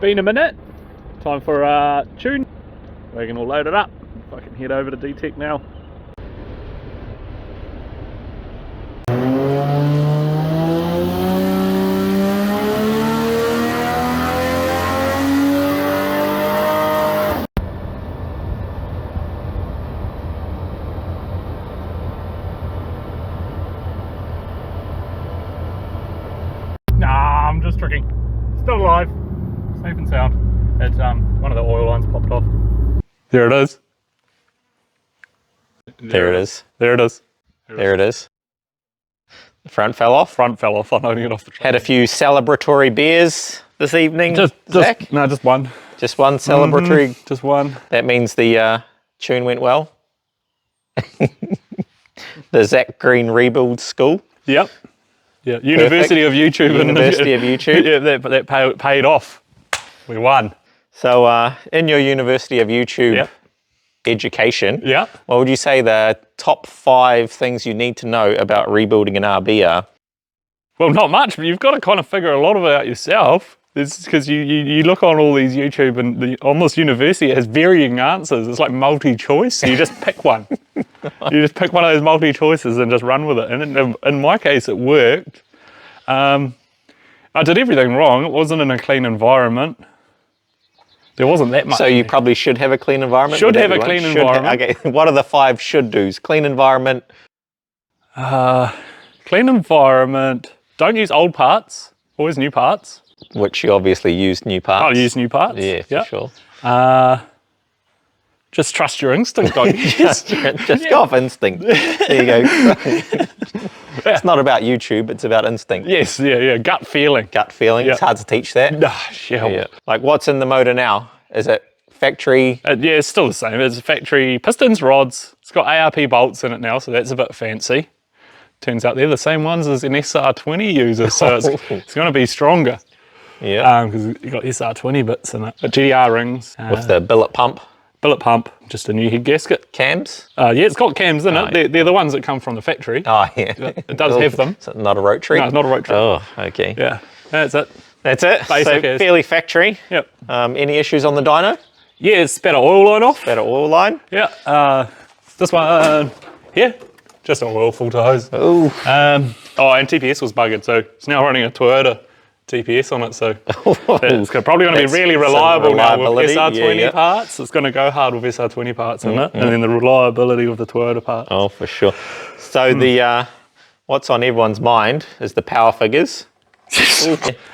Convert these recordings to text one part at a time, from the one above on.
Been a minute. Time for a tune. We're gonna load it up. I can head over to D-Tech now. Nah, I'm just tricking. Still alive. Safe and sound. It's one of the oil lines popped off. There it is. There it is. There it is. There it is. The front fell off. Front fell off. I'm loading it off the truck. Had a few celebratory beers this evening, Zach? No, just one. Just one celebratory? Just one. That means the tune went well? The Zach Green Rebuild School? Yep. Yeah. University of YouTube. University of YouTube. Yeah, that paid off. We won. So in your University of YouTube education, what would you say the top 5 things you need to know about rebuilding an RB are? Well, not much, but you've got to kind of figure a lot of it out yourself. Because you look on all these YouTube and on this university, it has varying answers. It's like multi-choice. So you just pick one. You just pick one of those multi-choices and just run with it. And in my case, it worked. I did everything wrong. It wasn't in a clean environment. There wasn't that much. So you probably should have a clean environment? Should have a clean environment. Okay, what are the 5 should-dos? Clean environment. Clean environment. Don't use old parts. Always new parts. Which you obviously use new parts. I'll use new parts. Yeah, for sure. Just trust your instinct, I guess. just go off instinct. There you go. It's not about YouTube, it's about instinct. Yes, yeah, gut feeling. Gut feeling, It's hard to teach that. Yeah. Like what's in the motor now? Is it factory? Yeah, it's still the same. It's factory pistons, rods. It's got ARP bolts in it now, so that's a bit fancy. Turns out they're the same ones as an SR20 uses, so it's going to be stronger. Yeah. Because you've got SR20 bits in it. But GDR rings. With the billet pump. Billet pump, just a new head gasket. Cams? Yeah, it's got cams in it. They're the ones that come from the factory. Oh, yeah. It does have them. Is it not a rotary? No, it's not a rotary. Oh, okay. Yeah, that's it. That's it? Basic so fairly factory. Yep. Any issues on the dyno? Yeah, it's better oil line off. Better oil line? Yeah. This one here, just an oil filter hose. Oh. And TPS was buggered, so it's now running a Toyota TPS on it, so it's probably going to be really reliable now with SR20 parts. It's going to go hard with SR20 parts in it, and then the reliability of the Toyota parts. Oh, for sure. So the what's on everyone's mind is the power figures.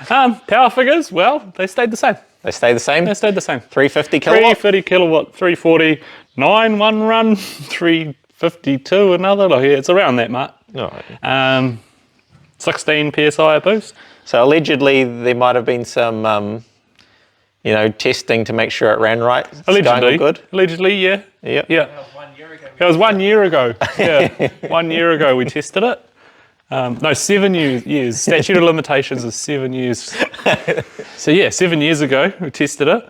Power figures, well, they stayed the same. They stay the same? They stayed the same. 350 kilowatt? 350 kilowatt, 349 one run, 352 another. Like, yeah, it's around that mark. All right. 16 PSI a boost. So allegedly there might have been some, testing to make sure it ran right. Allegedly. Good. Allegedly, yeah. Yep. Yeah. That was 1 year ago. It was 1 year ago. Yeah. 1 year ago we tested it. No, 7 years. Statute of limitations is 7 years. So yeah, 7 years ago we tested it.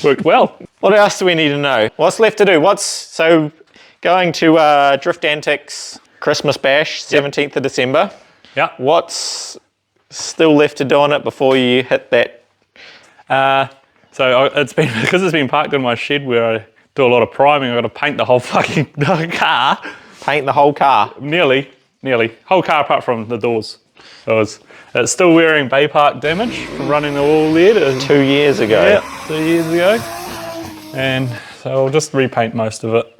Worked well. What else do we need to know? What's left to do? So going to Drift Antics Christmas Bash, 17th of December. Yeah. What's still left to do on it before you hit that? So it's been parked in my shed where I do a lot of priming. I've got to paint the whole fucking car. Paint the whole car? Nearly. Whole car apart from the doors. So it's still wearing bay park damage from running the wall there. 2 years ago. Yeah, 2 years ago. And so I'll just repaint most of it.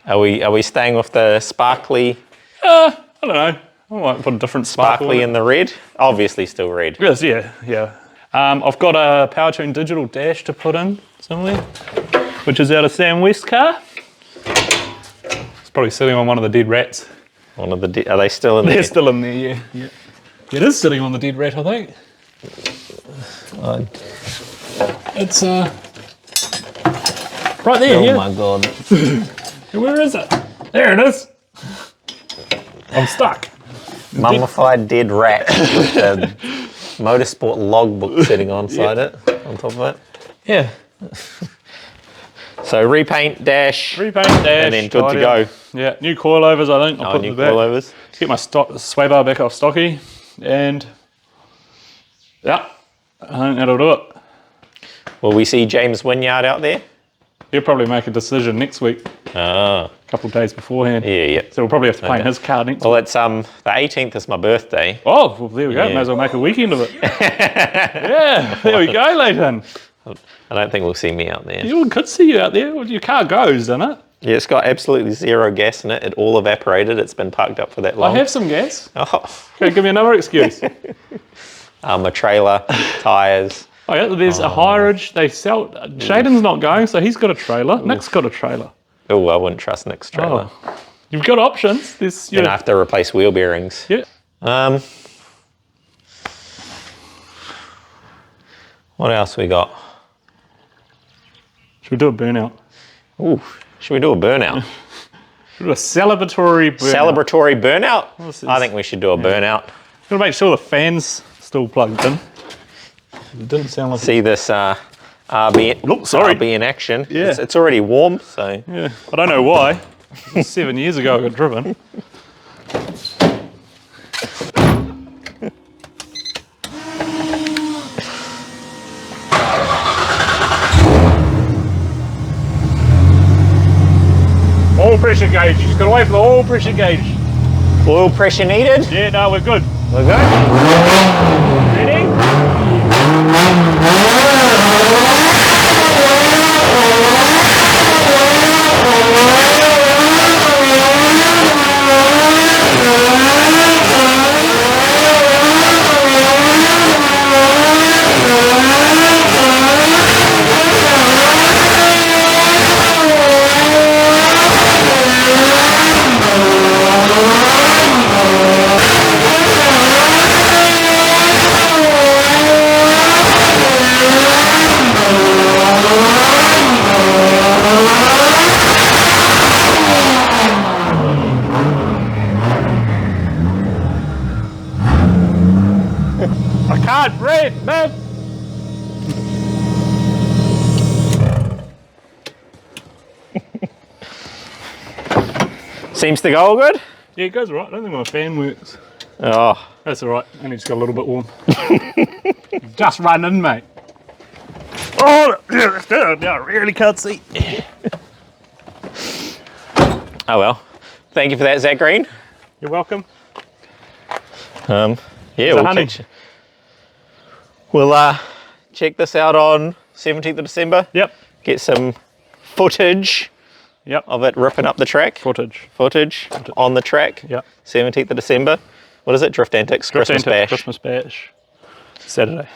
Are we staying with the sparkly? I don't know. I might put a different sparkly in the red. Obviously still red. Yes, yeah. I've got a PowerTune digital dash to put in somewhere, which is out of Sam West's car. It's probably sitting on one of the dead rats. Are they still in there? They're still in there, yeah. It is sitting on the dead rat, I think. It's right there. Oh my god. Where is it? There it is. I'm stuck. Mummified dead rat with a motorsport logbook sitting on it, on top of it. Yeah. So repaint dash, and then good to go. Yeah, new coilovers I think. I'll put new the back. coilovers. Get my sway bar back off stocky, and yeah, I think that'll do it. Will we see James Wynyard out there? He'll probably make a decision next week. Oh. A couple of days beforehand. Yeah. So we'll probably have to paint his car next week. Well, it's the 18th is my birthday. Oh, well, there we go. Yeah. May as well make a weekend of it. Yeah, there we go, Leighton. I don't think we'll see me out there. You could see you out there. Well, your car goes, doesn't it? Yeah, it's got absolutely zero gas in it. It all evaporated. It's been parked up for that long. I have some gas. Oh. Okay, give me another excuse. My trailer, tyres. Oh yeah, there's a hireage. They sell. Shaden's not going, so he's got a trailer. Nick's got a trailer. Oh, I wouldn't trust Nick's trailer. Oh. You've got options. There's, Then I have to replace wheel bearings. Yeah. What else we got? Should we do a burnout? Ooh, should we do a burnout? Should we do a celebratory burnout? Celebratory burnout? I think we should do a burnout. Gotta make sure the fan's still plugged in. It didn't sound like. See this RB in action. Yeah. It's already warm, so. Yeah, I don't know why. 7 years ago I got driven. Oil pressure gauge. You just gotta wait for the oil pressure gauge. Oil pressure needed? Yeah, no, we're good. We're good? Ready? I can't breathe, man. Seems to go all good? Yeah, it goes all right. I don't think my fan works. Oh. That's all right. Only just got a little bit warm. Just run in, mate. Oh, yeah, I really can't see. Oh well. Thank you for that, Zach Green. You're welcome. Yeah, we'll check this out on 17th of December. Yep. Get some footage of it ripping up the track. Footage on the track. Yep. 17th of December. What is it? Drift Antics Christmas Bash. Christmas Bash. Saturday.